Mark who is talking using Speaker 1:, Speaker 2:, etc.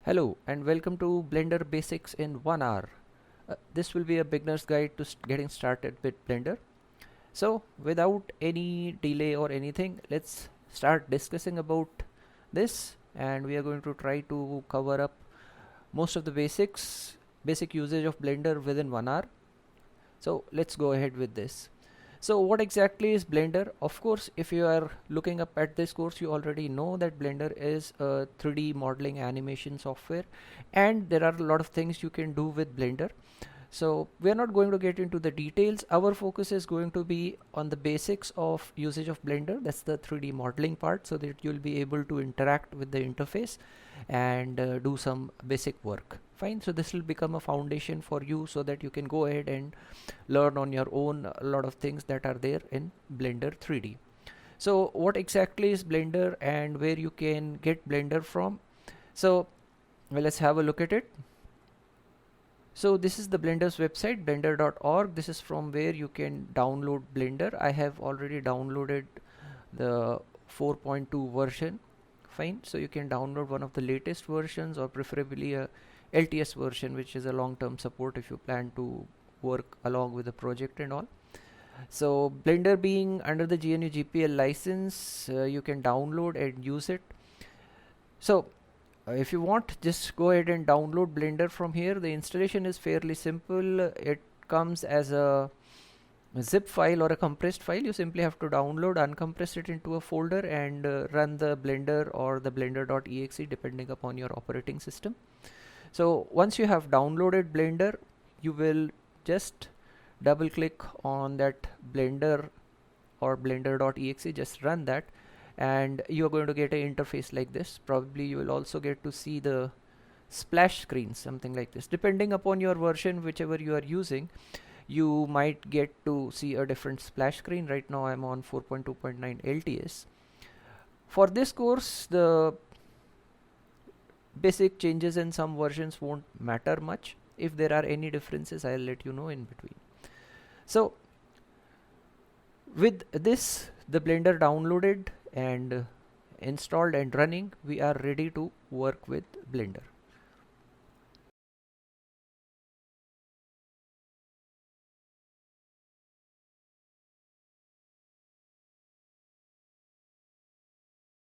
Speaker 1: Hello and welcome to Blender Basics in 1 hour. This will be a beginner's guide to getting started with Blender. So without any delay or anything, let's start discussing about this, and we are going to try to cover up most of the basic usage of Blender within 1 hour. So let's go ahead with this. So what exactly is Blender? Of course, if you are looking up at this course, you already know that Blender is a 3D modeling animation software, and there are a lot of things you can do with Blender. So we are not going to get into the details. Our focus is going to be on the basics of usage of Blender. That's the 3D modeling part, so that you'll be able to interact with the interface and do some basic work. Fine. So this will become a foundation for you so that you can go ahead and learn on your own a lot of things that are there in Blender 3D. So what exactly is Blender and where you can get Blender from? So well, let's have a look at it. So this is the Blender's website, blender.org. This is from where you can download Blender. I have already downloaded the 4.2 version. Fine. So you can download one of the latest versions, or preferably a LTS version, which is a long-term support if you plan to work along with the project and all. So Blender being under the GNU GPL license, you can download and use it. So if you want, just go ahead and download Blender from here. The installation is fairly simple. It comes as a zip file or a compressed file. You simply have to download, uncompress it into a folder, and run the Blender or the blender.exe depending upon your operating system. So once you have downloaded Blender, you will just double click on that Blender or blender.exe, just run that, and you are going to get an interface like this. Probably you will also get to see the splash screen, something like this. Depending upon your version, whichever you are using, you might get to see a different splash screen. Right now I'm on 4.2.9 LTS. For this course, the basic changes in some versions won't matter much. If there are any differences, I'll let you know in between. So with this, the Blender downloaded and installed and running, we are ready to work with Blender.